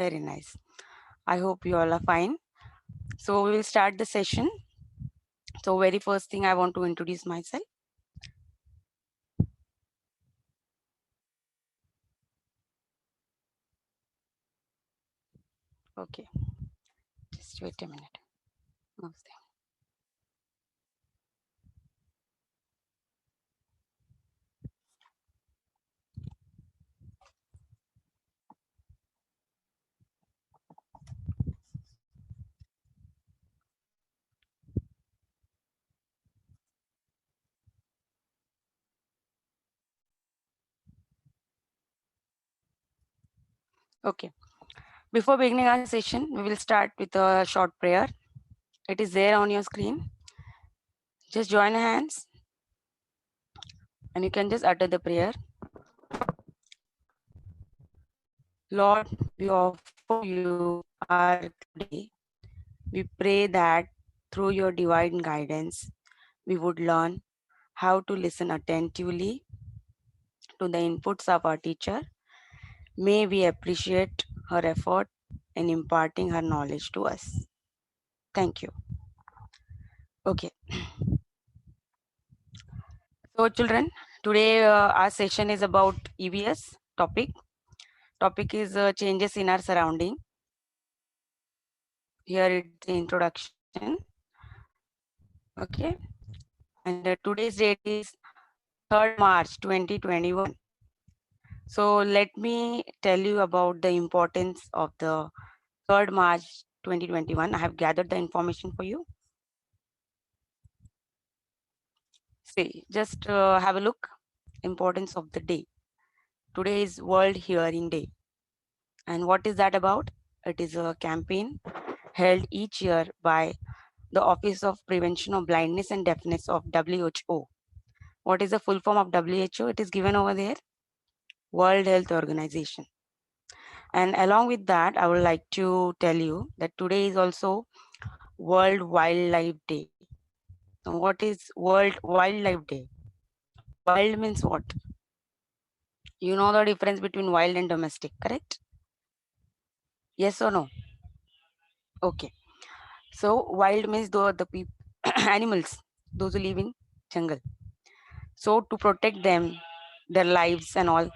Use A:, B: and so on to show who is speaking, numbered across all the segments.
A: Very nice. I hope you all are fine. So we will start the session. So very first thing I want to introduce myself. Okay, just wait a minute. Okay. Okay. Before beginning our session, we will start with a short prayer. It is there on your screen. Just join hands and you can just utter the prayer. Lord, we offer you our today. We pray that through your divine guidance, we would learn how to listen attentively to the inputs of our teacher. May we appreciate her effort in imparting her knowledge to us. Thank you. Okay. So children, today our session is about EVS topic. Topic is changes in our surrounding. Here it's the introduction. Okay. And today's date is 3rd March 2021. So let me tell you about the importance of the 3rd March 2021. I have gathered the information for you. See, just have a look. Importance of the day. Today is World Hearing Day. And what is that about? It is a campaign held each year by the Office of Prevention of Blindness and Deafness of WHO. What is the full form of WHO? It is given over there. World Health Organization. And along with that, I would like to tell you that today is also World Wildlife Day. Now, what is World Wildlife Day? Wild means what? You know the difference between wild and domestic, correct? Yes or no? Okay. So wild means the people, animals, those who live in jungle. So to protect them, their lives and all,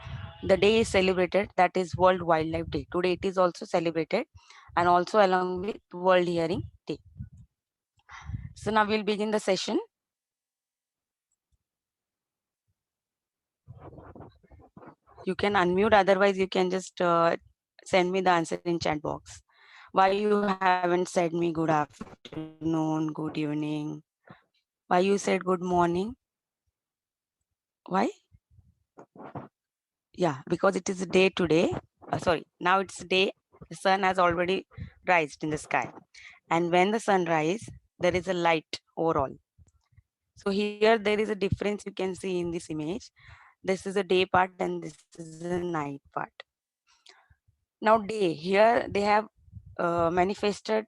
A: the day is celebrated. That is World Wildlife Day. Today it is also celebrated, and also along with World Hearing Day. So now we'll begin the session. You can unmute, otherwise you can just send me the answer in chat box. Why you haven't said me good afternoon, good evening? Why you said good morning? Why? Yeah, because it is a day today. Sorry, now it's day. The sun has already rised in the sky. And when the sun rises, there is a light overall. So here there is a difference you can see in this image. This is a day part and this is a night part. Now day, here they have manifested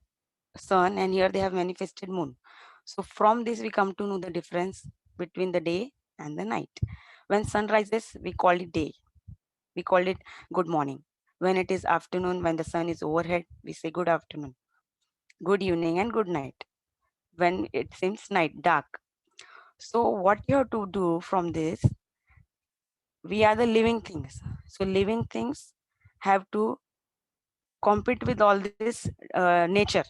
A: sun and here they have manifested moon. So from this we come to know the difference between the day and the night. When sun rises, we call it day. We call it good morning. When it is afternoon, when the sun is overhead, we say good afternoon, good evening and good night. When it seems night, dark. So what you have to do from this, we are the living things. So living things have to compete with all this nature.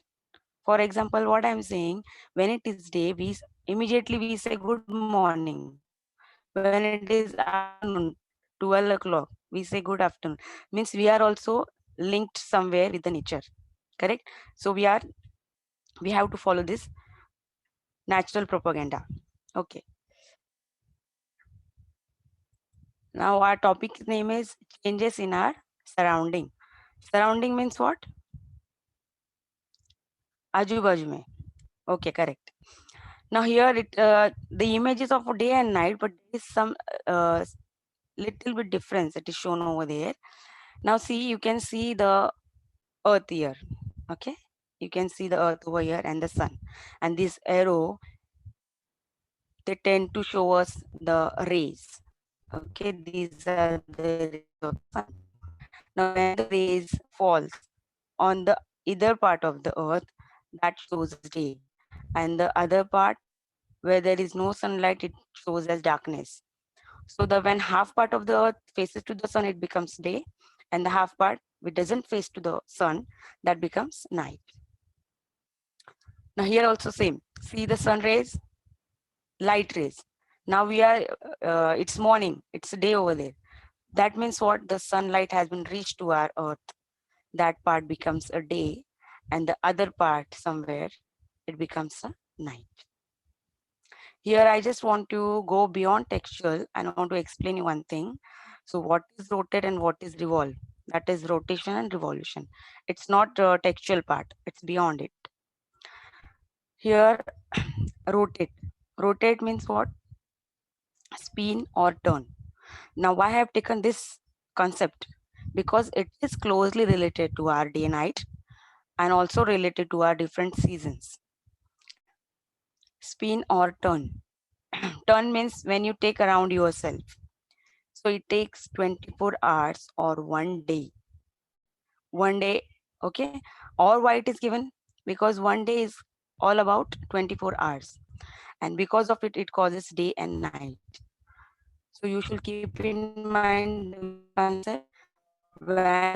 A: For example, what I'm saying, when it is day, we immediately we say good morning. When it is afternoon, 12 o'clock, we say good afternoon. Means we are also linked somewhere with the nature. Correct? So we have to follow this natural propaganda. Okay. Now our topic name is changes in our surrounding. Surrounding means what? Aju baju mein. Okay, correct. Now here the images of day and night, but there is some uh, little bit difference that is shown over there. Now see, you can see the earth here. Okay, you can see the earth over here and the sun, and this arrow, they tend to show us the rays. Okay, these are the rays of the sun. Now when the rays falls, on the either part of the earth, that shows as day, and the other part where there is no sunlight, it shows as darkness. So the when half part of the earth faces to the sun, it becomes day, and the half part which doesn't face to the sun, that becomes night. Now here also same. See the sun rays, light rays. Now we are, it's morning, it's a day over there. That means what? The sunlight has been reached to our earth. That part becomes a day, and the other part somewhere, it becomes a night. Here I just want to go beyond textual and I want to explain you one thing. So what is rotate and what is revolve? That is rotation and revolution. It's not textual part, it's beyond it. Here, rotate. Rotate means what? Spin or turn. Now why I have taken this concept? Because it is closely related to our day night and also related to our different seasons. Spin or turn. Turn means when you take around yourself. So it takes 24 hours or 1 day. 1 day, okay? Or why it is given? Because 1 day is all about 24 hours. And because of it, it causes day and night. So you should keep in mind the main concept. When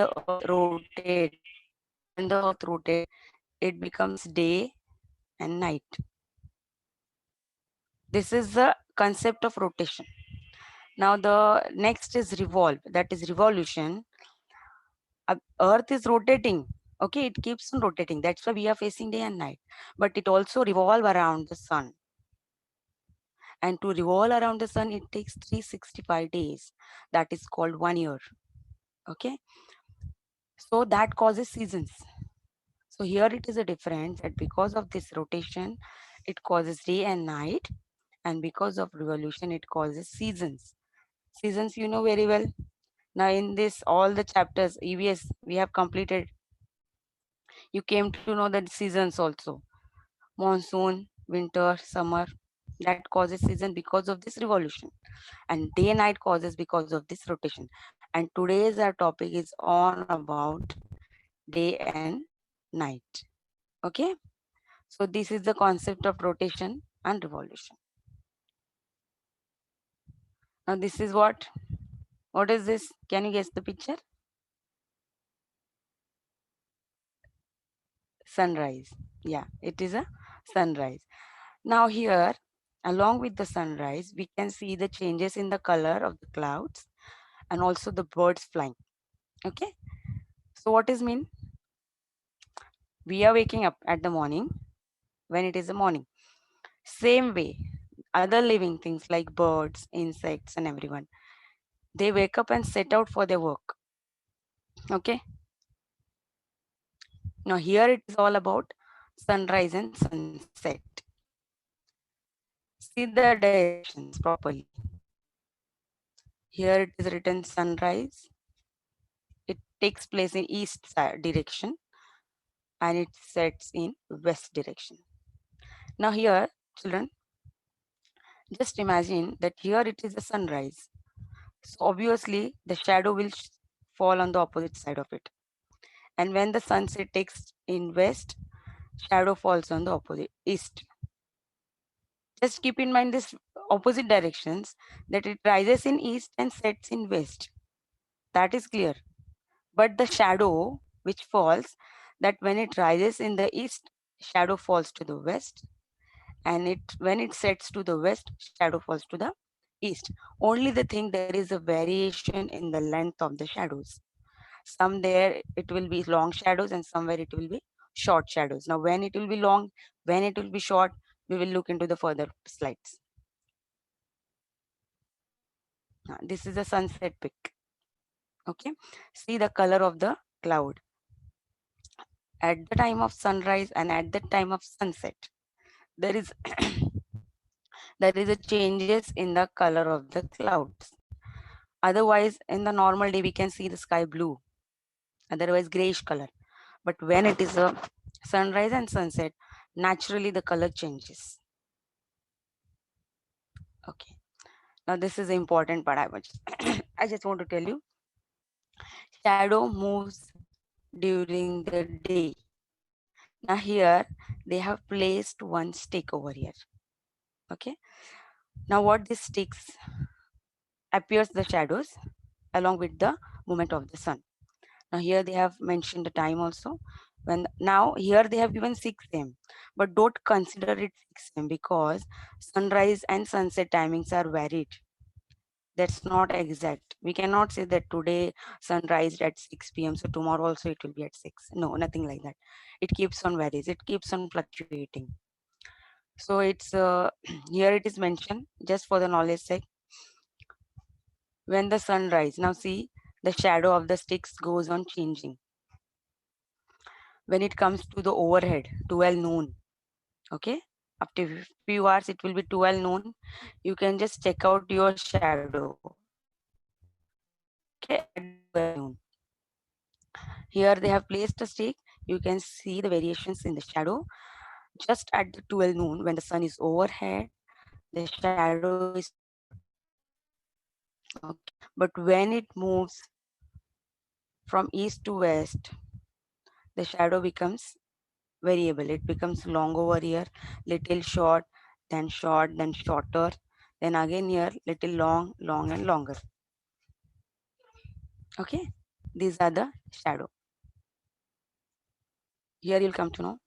A: the earth rotates, it becomes day and night. This is the concept of rotation. Now the next is revolve, that is revolution. Earth is rotating, okay, it keeps on rotating, that's why we are facing day and night, but it also revolve around the sun, and to revolve around the sun it takes 365 days, that is called 1 year. Okay, so that causes seasons. So here it is a difference that because of this rotation it causes day and night, and because of revolution it causes seasons. Seasons you know very well. Now in this all the chapters EVS we have completed, you came to know that seasons also: monsoon, winter, summer. That causes season because of this revolution, and day night causes because of this rotation. And today's our topic is on about day and night. Okay, so this is the concept of rotation and revolution. Now this is what is this? Can you guess the picture? Sunrise. Yeah, it is a sunrise. Now here, along with the sunrise, we can see the changes in the color of the clouds and also the birds flying. Okay, so what is mean? We are waking up at the morning when it is a morning. Same way, other living things like birds, insects, and everyone, they wake up and set out for their work. Okay, now here it is all about sunrise and sunset. See the directions properly. Here it is written sunrise. It takes place in east direction and it sets in west direction. Now here, children, just imagine that here it is a sunrise. So obviously the shadow will fall on the opposite side of it. And when the sunset takes in west, shadow falls on the opposite east. Just keep in mind this opposite directions, that it rises in east and sets in west. That is clear. But the shadow which falls, that when it rises in the east, shadow falls to the west, and it when it sets to the west, shadow falls to the east. Only the thing, there is a variation in the length of the shadows. Some there it will be long shadows and somewhere it will be short shadows. Now when it will be long, when it will be short, we will look into the further slides. This is a sunset pic. Okay, see the color of the cloud at the time of sunrise and at the time of sunset. There is there is a changes in the color of the clouds. Otherwise in the normal day we can see the sky blue, otherwise grayish color. But when it is a sunrise and sunset, naturally the color changes. Okay, now this is the important part. I just want to tell you, shadow moves during the day. Now here they have placed one stick over here. Okay. Now what this sticks appears the shadows along with the movement of the sun. Now here they have mentioned the time also. When now here they have given 6 a.m. But don't consider it 6 a.m. because sunrise and sunset timings are varied. That's not exact. We cannot say that today sunrise at 6 p.m. So tomorrow also it will be at 6. No, nothing like that. It keeps on varies. It keeps on fluctuating. So it's here it is mentioned just for the knowledge sake. When the sun rise, now see the shadow of the sticks goes on changing. When it comes to the overhead, 12 noon. Okay, after few hours it will be 12 noon. You can just check out your shadow. Okay, at the 12 noon. Here they have placed a stick. You can see the variations in the shadow. Just at the 12 noon, when the sun is overhead, the shadow is short. Okay, but when it moves from east to west, the shadow becomes variable. It becomes long over here, little short, then shorter, then again here, little long, long and longer. Okay, these are the shadow. Here you'll come to know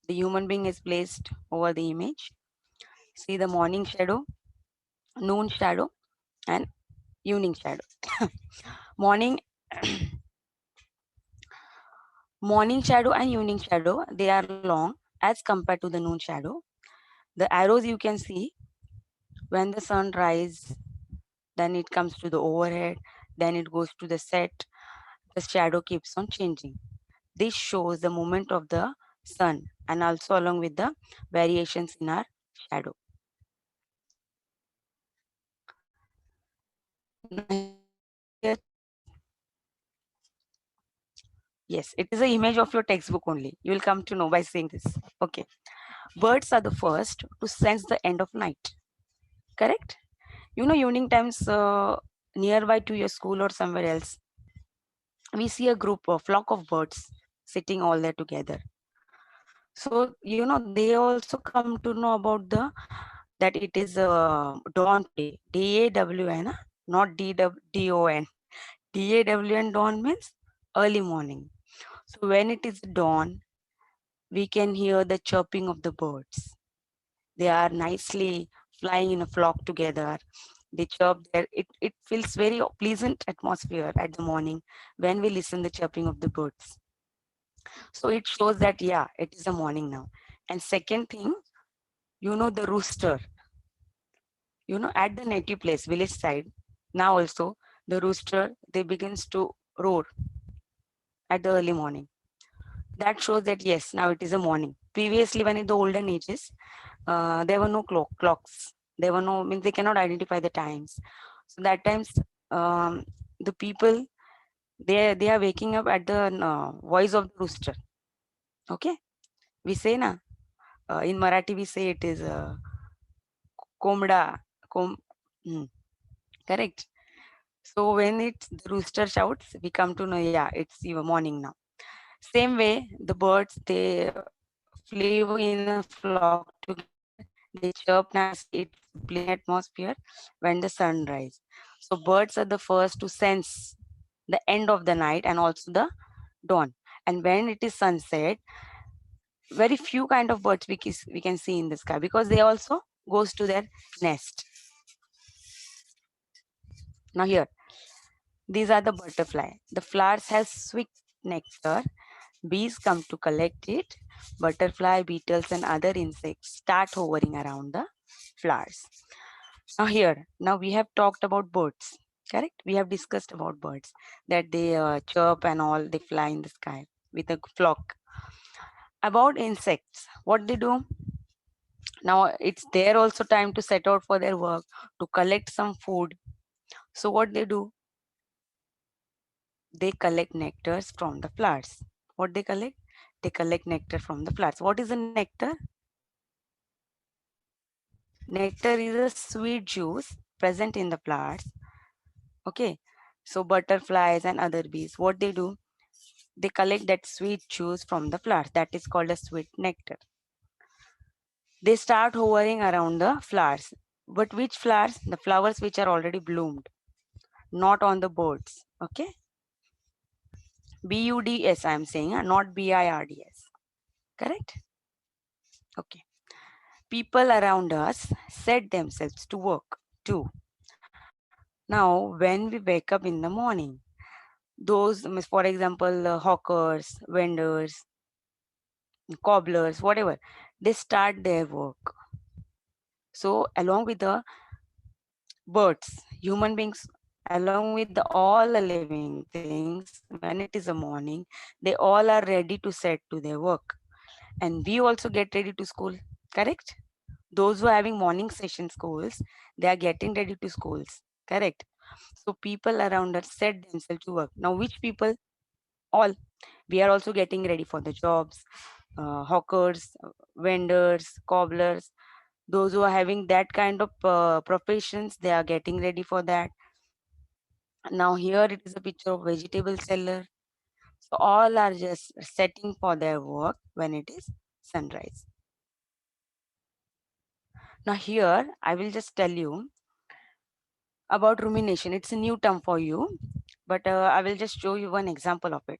A: the human being is placed over the image. See the morning shadow, noon shadow, and evening shadow. Morning, morning shadow and evening shadow, they are long as compared to the noon shadow. The arrows you can see when the sun rise, then it comes to the overhead, then it goes to the set. The shadow keeps on changing. This shows the movement of the sun and also along with the variations in our shadow. Now here, yes, it is an image of your textbook only. You will come to know by seeing this. Okay. Birds are the first to sense the end of night. Correct? You know, evening times nearby to your school or somewhere else, we see a group, a flock of birds sitting all there together. So, you know, they also come to know about the that it is dawn today. DAWN, not DON. DAWN dawn means early morning. So when it is dawn, we can hear the chirping of the birds. They are nicely flying in a flock together. They chirp there. It feels very pleasant atmosphere at the morning when we listen the chirping of the birds. So it shows that yeah, it is a morning now. And second thing, you know the rooster. You know at the native place, village side, now also the rooster they begins to roar at the early morning. That shows that yes, now it is a morning. Previously, when in the olden ages, there were no clocks. There were no means they cannot identify the times. So that times the people they are waking up at the voice of the rooster. Okay, we say na in Marathi we say it is komda kom hmm, correct. So when it's the rooster shouts, we come to know yeah it's your morning now. Same way the birds they flew in a flock together. They chirp nicely. It's a pleasant atmosphere when the sun rises. So birds are the first to sense the end of the night and also the dawn. And when it is sunset, very few kind of birds we can see in the sky because they also goes to their nest. Now here, these are the butterfly. The flowers has sweet nectar. Bees come to collect it. Butterfly, beetles, and other insects start hovering around the flowers. Now here, now we have talked about birds, correct? We have discussed about birds that they chirp and all, they fly in the sky with a flock. About insects, what they do? Now it's their also time to set out for their work, to collect some food. So what they do? They collect nectars from the flowers. What they collect? They collect nectar from the flowers. What is a nectar? Nectar is a sweet juice present in the flowers. Okay. So butterflies and other bees, what they do, they collect that sweet juice from the flowers. That is called a sweet nectar. They start hovering around the flowers. But which flowers? The flowers which are already bloomed, not on the birds. Okay. Buds, I am saying, not birds. Correct? Okay. People around us set themselves to work too. Now, when we wake up in the morning, those, for example, hawkers, vendors, cobblers, whatever, they start their work. So, along with the birds, human beings, along with all the living things, when it is a morning, they all are ready to set to their work. And we also get ready to school, correct? Those who are having morning session schools, they are getting ready to schools, correct? So people around us set themselves to work. Now, which people? All. We are also getting ready for the jobs, hawkers, vendors, cobblers, those who are having that kind of professions, they are getting ready for that. Now here it is a picture of vegetable seller. So all are just setting for their work when it is sunrise. Now here I will just tell you about rumination. It's a new term for you, but I will just show you one example of it.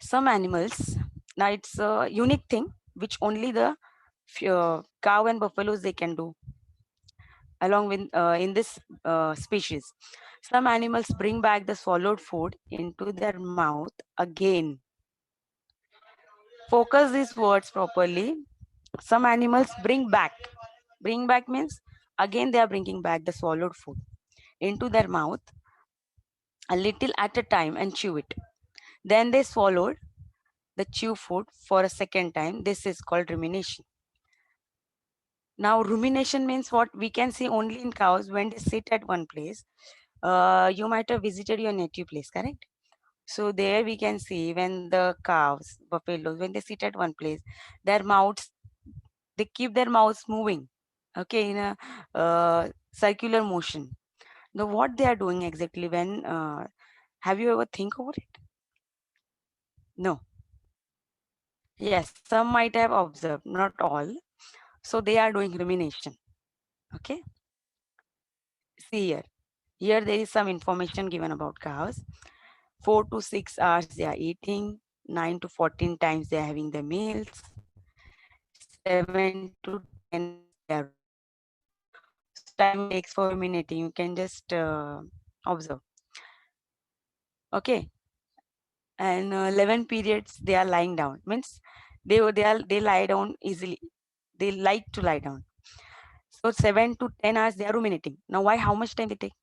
A: Some animals, now it's a unique thing which only the cow and buffaloes they can do along with in this species. Some animals bring back the swallowed food into their mouth again. Focus these words properly. Some animals bring back. Bring back means again they are bringing back the swallowed food into their mouth a little at a time and chew it. Then they swallowed the chew food for a second time. This is called rumination. Now, rumination means what we can see only in cows when they sit at one place. You might have visited your native place, correct? So there we can see when the cows, buffaloes, when they sit at one place, their mouths, they keep their mouths moving, okay, in a circular motion. Now, what they are doing exactly when, have you ever think over it? No. Yes, some might have observed, not all. So they are doing rumination. Okay. See here. Here there is some information given about cows. 4 to 6 hours they are eating. 9 to 14 times they are having the meals. 7 to 10 hours they are ruminating. So time it takes for ruminating. You can just observe. Okay. And 11 periods they are lying down. Means they lie down easily. They like to lie down. So 7 to 10 hours they are ruminating. Now why? How much time they take?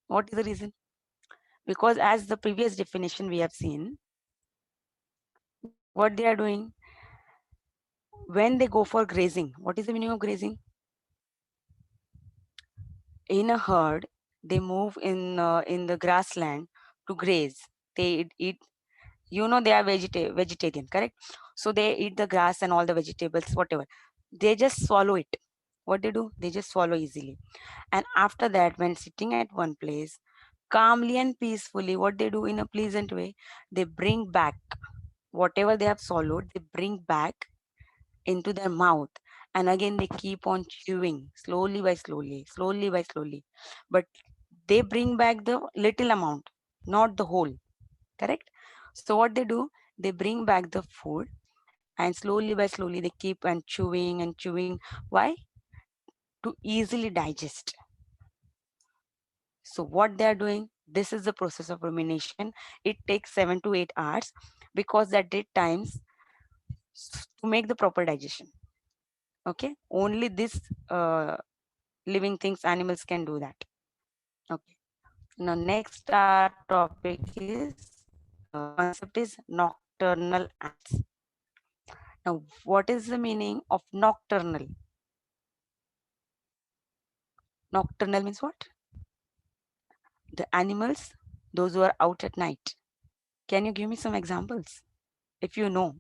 A: What is the reason? Because as the previous definition we have seen, what they are doing when they go for grazing. What is the meaning of grazing? In a herd, they move in the grassland to graze. They eat. You know they are vegetarian, correct? So they eat the grass and all the vegetables, whatever. They just swallow it. What they do? They just swallow easily. And after that, when sitting at one place, calmly and peacefully, what they do in a pleasant way, they bring back whatever they have swallowed. They bring back into their mouth, and again they keep on chewing slowly by slowly, slowly by slowly, but they bring back the little amount, not the whole, correct? So what they do, they bring back the food, and slowly by slowly they keep on chewing and chewing. Why? To easily digest. So what they are doing, this is the process of rumination. It takes 7 to 8 hours because that take times to make the proper digestion. Okay, only this living things, animals can do that. Okay. Now next our topic is concept is nocturnal ants. Now what is the meaning of nocturnal? Nocturnal means what? The animals, those who are out at night. Can you give me some examples if you know?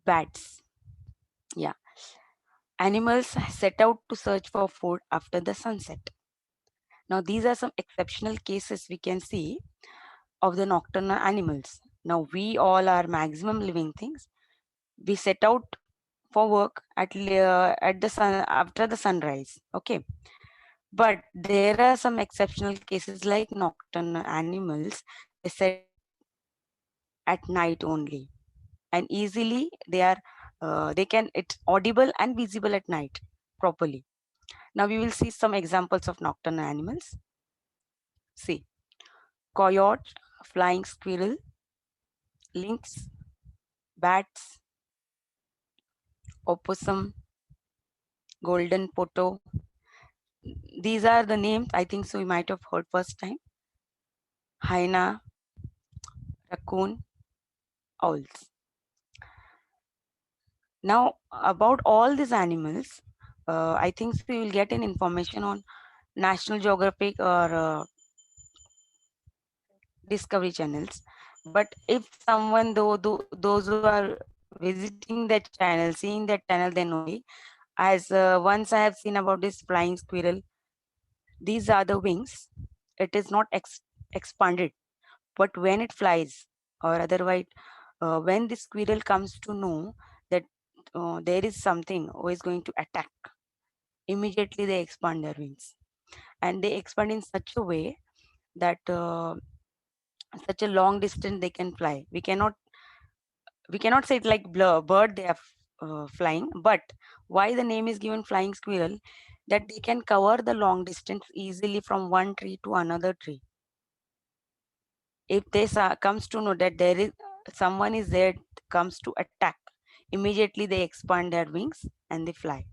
A: Bats. Yeah. Animals set out to search for food after the sunset. Now, these are some exceptional cases we can see of the nocturnal animals. Now, we all are maximum living things. We set out for work at the sun after the sunrise. Okay, but there are some exceptional cases like nocturnal animals. They set out at night only, and easily they can it's audible and visible at night properly. Now we will see some examples of nocturnal animals. See, coyote, flying squirrel, lynx, bats, opossum, golden poto. These are the names I think so you might have heard first time. Hyena, raccoon, owls. Now about all these animals, I think so you will get an information on National Geographic or Discovery channels. But if someone those who are visiting that channel, seeing that channel, then only as once I have seen about this flying squirrel, these are the wings. It is not expanded, but when it flies or otherwise, when the squirrel comes to know that there is something who is going to attack, immediately they expand their wings, and they expand in such a way that such a long distance they can fly. We cannot say it like bird they are flying, but why the name is given flying squirrel, that they can cover the long distance easily from one tree to another tree. If they comes to know that there is someone is there, comes to attack, immediately they expand their wings and they fly.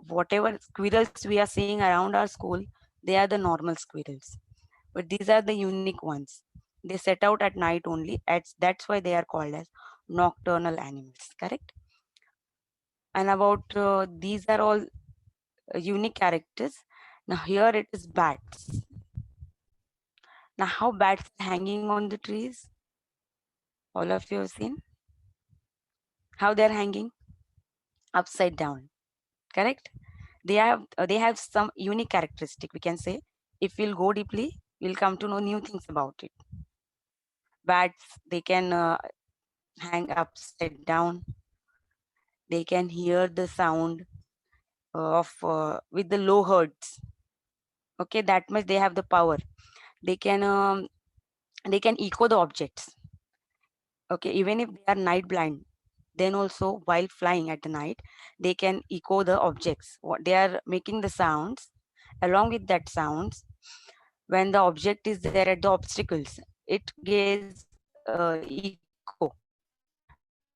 A: Whatever squirrels we are seeing around our school, they are the normal squirrels, but these are the unique ones. They set out at night only. That's why they are called as nocturnal animals, correct? And about these are all unique characters. Now here it is bats. Now how bats are hanging on the trees? All of you have seen how they're hanging upside down, correct? They have some unique characteristic, we can say. If we'll go deeply, we'll come to know new things about it. Bats, they can hang upside down. They can hear the sound of with the low hertz. Okay, that much they have the power. They can echo the objects. Okay, even if they are night blind, then also while flying at the night, they can echo the objects. What they are making the sounds. Along with that sounds, when the object is there at the obstacles, it gives echo.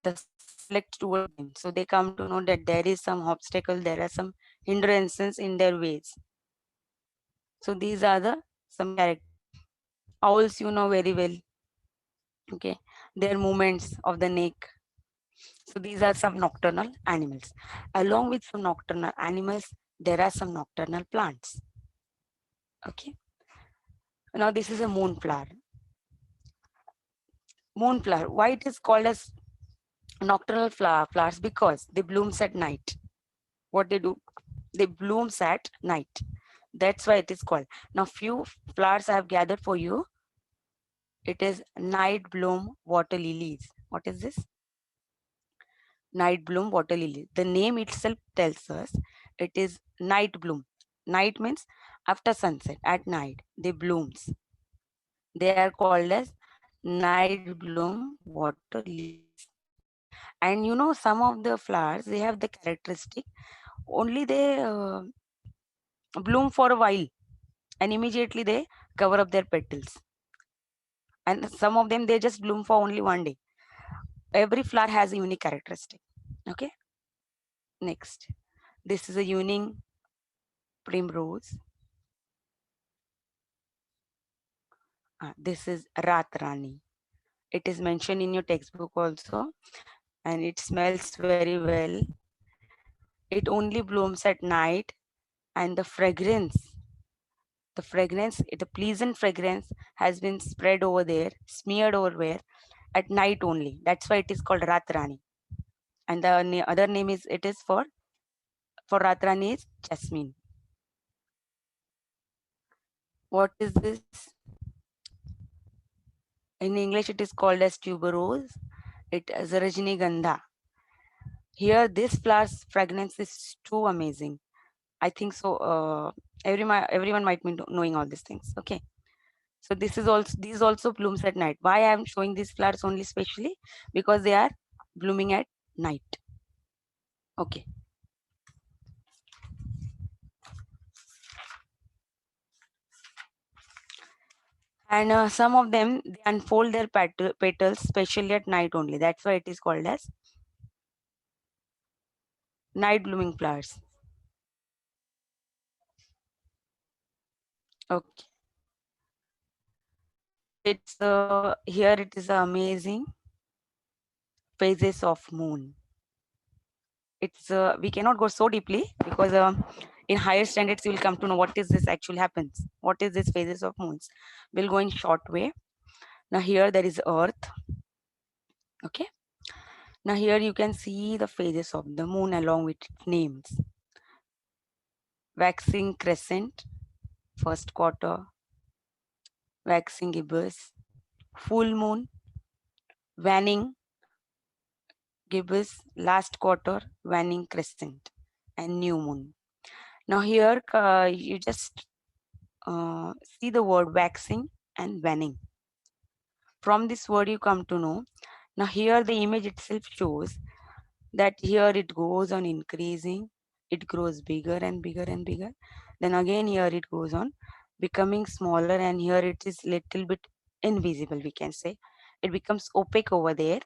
A: The sound reflects towards them, so they come to know that there is some obstacle, there are some hindrances in their ways. So these are the some characters. Owls, you know very well. Okay, their movements of the neck. So these are some nocturnal animals. Along with some nocturnal animals, there are some nocturnal plants. Okay. Now this is a moonflower. Moonflower. Why it is called as nocturnal flowers? Because they blooms at night. What they do? They blooms at night. That's why it is called. Now few flowers I have gathered for you. It is night bloom water lilies. What is this? Night bloom water lily. The name itself tells us it is night bloom. Night means after sunset, at night they blooms. They are called as night bloom water lilies. And you know, some of the flowers, they have the characteristic only they bloom for a while and immediately they cover up their petals. And some of them they just bloom for only one day. Every flower has a unique characteristic. Okay. Next, this is a unique primrose. This is Ratrani. It is mentioned in your textbook also, and it smells very well. It only blooms at night, and the pleasant fragrance has been spread over there, smeared over there at night only. That's why it is called Ratrani. And the other name is it is for Ratrani is jasmine. What is this? In English, it is called as tuberose. It is a Rajnigandha. Here, this flower's fragrance is too amazing. I think so. Everyone might be knowing all these things. Okay. So this is also these also blooms at night. Why I am showing these flowers only specially? Because they are blooming at night. Okay. And some of them they unfold their petals especially at night only. That's why it is called as night blooming flowers. Okay. It's here it is amazing phases of moon. It's we cannot go so deeply because in higher standards you will come to know what is this actually happens. What is this phases of moons? We'll go in short way. Now here there is Earth. Okay. Now here you can see the phases of the moon along with names. Waxing crescent, first quarter, waxing gibbous, full moon, waning gibbous, last quarter, waning crescent, and new moon. Now here you just see the word waxing and waning. From this word you come to know. Now here the image itself shows that here it goes on increasing, it grows bigger and bigger and bigger. Then again here it goes on becoming smaller, and here it is little bit invisible, we can say. It becomes opaque over there.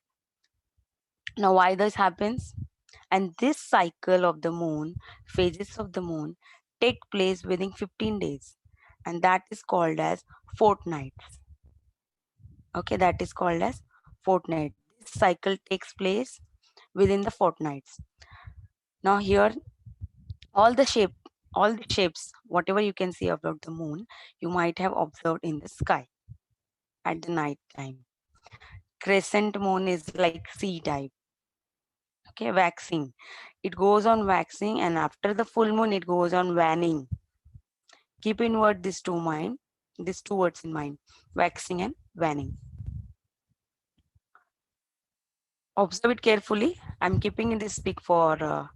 A: Now why this happens? And this cycle of the moon, phases of the moon, take place within 15 days. And that is called as fortnights. Okay, that is called as fortnight. This cycle takes place within the fortnights. Now here, all the shape, all the shapes, whatever you can see about the moon, you might have observed in the sky at the night time. Crescent moon is like C type. Okay, waxing. It goes on waxing, and after the full moon, it goes on waning. Keep in word these two words in mind, waxing and waning. Observe it carefully. I'm keeping this speak for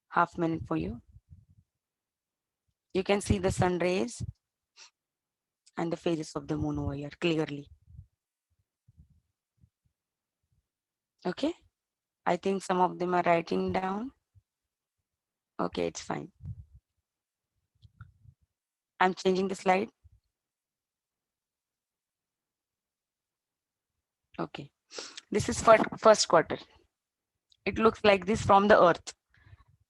A: half minute for you. You can see the sun rays and the phases of the moon over here clearly. Okay. I think some of them are writing down. Okay, it's fine. I'm changing the slide. Okay. This is for first quarter. It looks like this from the earth.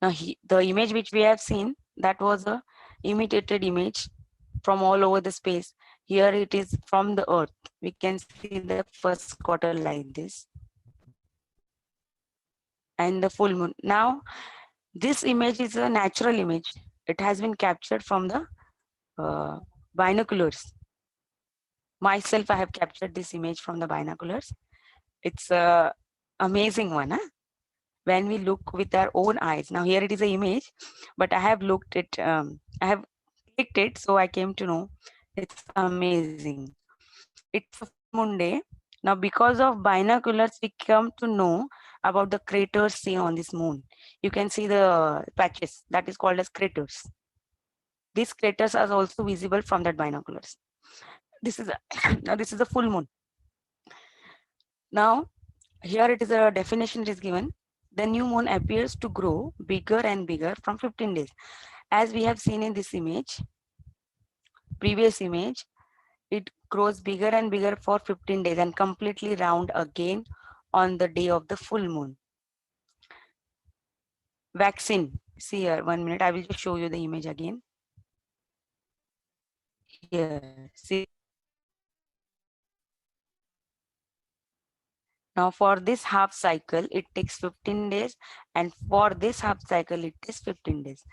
A: Now the image which we have seen, that was a imitated image from all over the space. Here it is from the earth. We can see the first quarter like this. And the full moon. Now, this image is a natural image. It has been captured from the binoculars. Myself, I have captured this image from the binoculars. It's a amazing one. Huh? When we look with our own eyes. Now here it is an image, but I have looked it, I have clicked it, so I came to know it's amazing. It's a full moon day. Now because of binoculars, we come to know about the craters seen on this moon. You can see the patches that is called as craters. These craters are also visible from that binoculars. This is a, now this is a full moon. Now here it is a definition it is given. The new moon appears to grow bigger and bigger from 15 days. As we have seen in this image, previous image, it grows bigger and bigger for 15 days and completely round again on the day of the full moon. Vaccine. See here, 1 minute. I will just show you the image again. Here, see. Now for this half cycle, it takes 15 days, and for this half cycle, it is 15 days.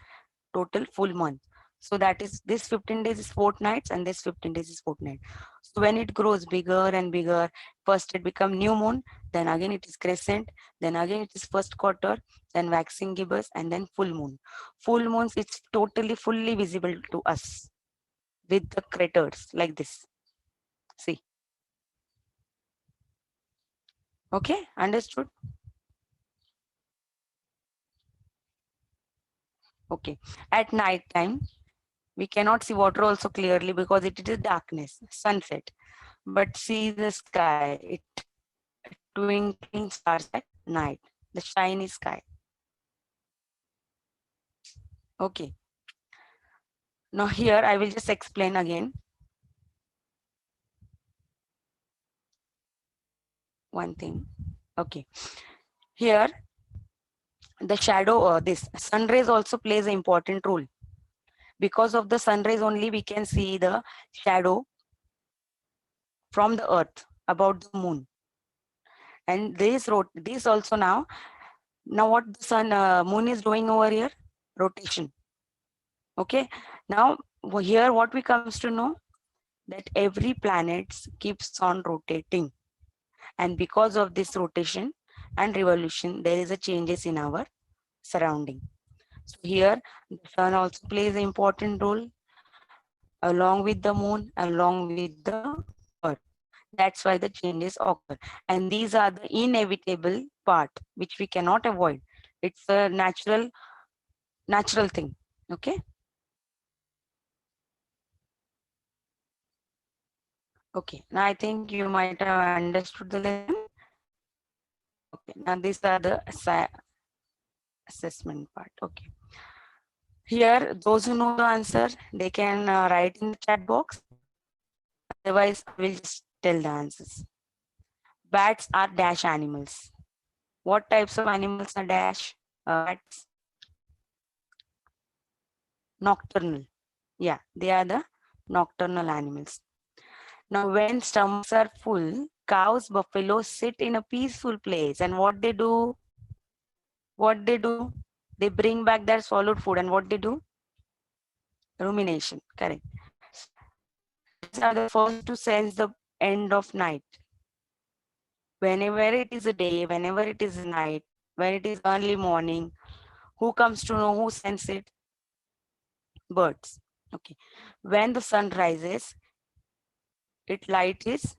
A: Total full month. So that is this 15 days is fortnights and this 15 days is fortnight. So when it grows bigger and bigger, first it become new moon, then again it is crescent, then again it is first quarter, then waxing gibbous, and then full moon. Full moons it's totally fully visible to us. with the craters like this. See, okay, understood? Okay. At night time, we cannot see water also clearly because it is darkness, sunset. But see the sky, twinkling stars at night, the shiny sky. Okay. Now here I will just explain again one thing. Okay. Here the shadow or this sun rays also plays an important role. Because of the sun rays only we can see the shadow from the earth about the moon. And this also now what the moon is doing over here? Rotation. Okay. Now here what we comes to know that every planet keeps on rotating. And because of this rotation and revolution, there is a changes in our surrounding. So here the sun also plays an important role along with the moon, along with the earth. That's why the changes occur. And these are the inevitable part which we cannot avoid. It's a natural thing. Okay. Okay. Now I think you might have understood the lesson. Okay. Now these are the assessment part. Okay. Here, those who know the answer, they can write in the chat box. Otherwise, I will just tell the answers. Bats are dash animals. What types of animals are dash? Bats? Nocturnal. Yeah, they are the nocturnal animals. Now, when stomachs are full, cows, buffaloes sit in a peaceful place. And what they do? What they do? They bring back their swallowed food. And what they do? Rumination. Correct. Bats are the first to sense the end of night. Whenever it is a day, whenever it is night, when it is early morning, who comes to know, who sense it? Birds. Okay. When the sun rises, its light is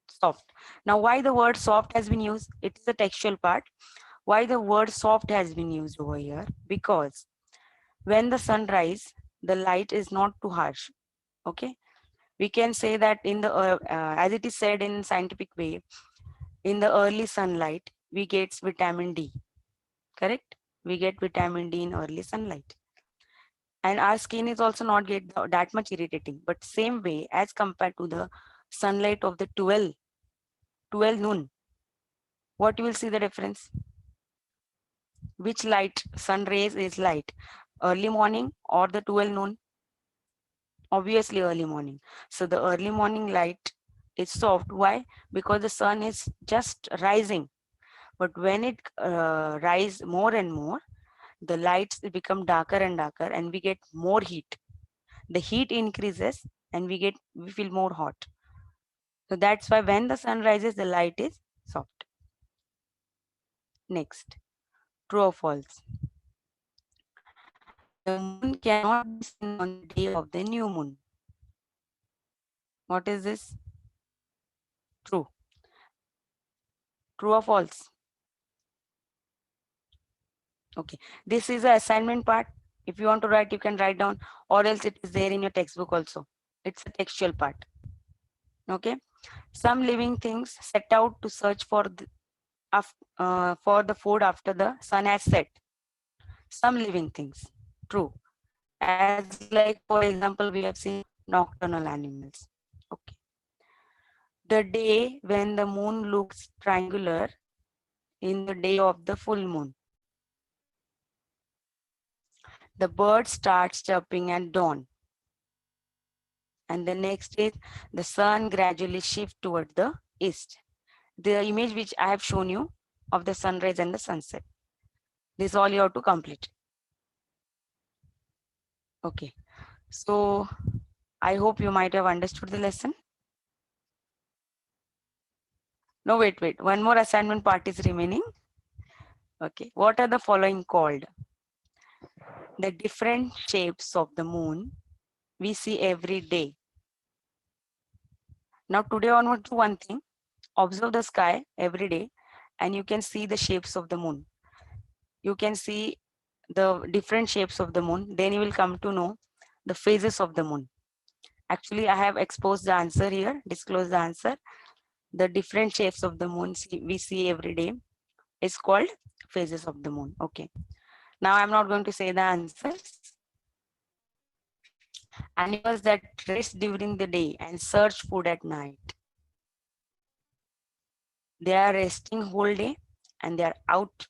A: soft. Now, why the word soft has been used? It is a textual part. Why the word soft has been used over here? Because when the sun rises, the light is not too harsh. Okay. We can say that in the, as it is said in scientific way, in the early sunlight, we get vitamin D. Correct? We get vitamin D in early sunlight. And our skin is also not get that much irritating. But same way as compared to the sunlight of the 12 noon, what you will see the difference? Which light, sun rays is light? Early morning or the 12 noon? Obviously early morning. So the early morning light is soft. Why? Because the sun is just rising. But when it rise more and more, the lights become darker and darker and we get more heat. The heat increases and we feel more hot. So that's why when the sun rises, the light is soft. Next, true or false? The moon cannot be seen on the day of the new moon. What is this? True. True or false? Okay. This is the assignment part. If you want to write, you can write down, or else it is there in your textbook also. It's a textual part. Okay. Some living things set out to search for the food after the sun has set. Some living things. True. As like, for example, we have seen nocturnal animals. Okay. The day when the moon looks triangular in the day of the full moon. The bird starts chirping at dawn. And the next day, the sun gradually shifts toward the east. The image which I have shown you of the sunrise and the sunset. This all you have to complete. Okay. So I hope you might have understood the lesson. No, wait. One more assignment part is remaining. Okay. What are the following called? The different shapes of the moon we see every day. Now today onwards, do one thing, observe the sky every day and you can see the shapes of the moon. You can see the different shapes of the moon. Then you will come to know the phases of the moon. Actually, I have exposed the answer here, disclosed the answer. The different shapes of the moon we see every day is called phases of the moon. Okay. Now I'm not going to say the answers. Animals that rest during the day and search food at night. They are resting whole day and they are out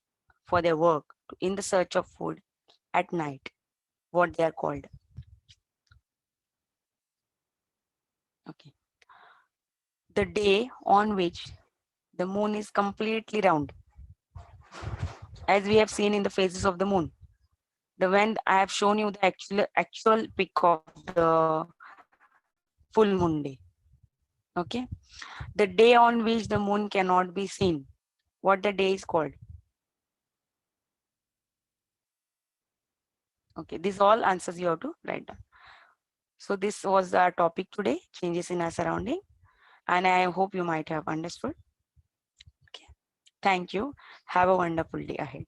A: for their work in the search of food at night. What they are called. Okay. The day on which the moon is completely round, as we have seen in the phases of the moon. The when I have shown you the actual pic of the full moon day. Okay. The day on which the moon cannot be seen. What the day is called. Okay. These all answers you have to write down. So this was our topic today, changes in our surrounding. And I hope you might have understood. Okay. Thank you. Have a wonderful day ahead.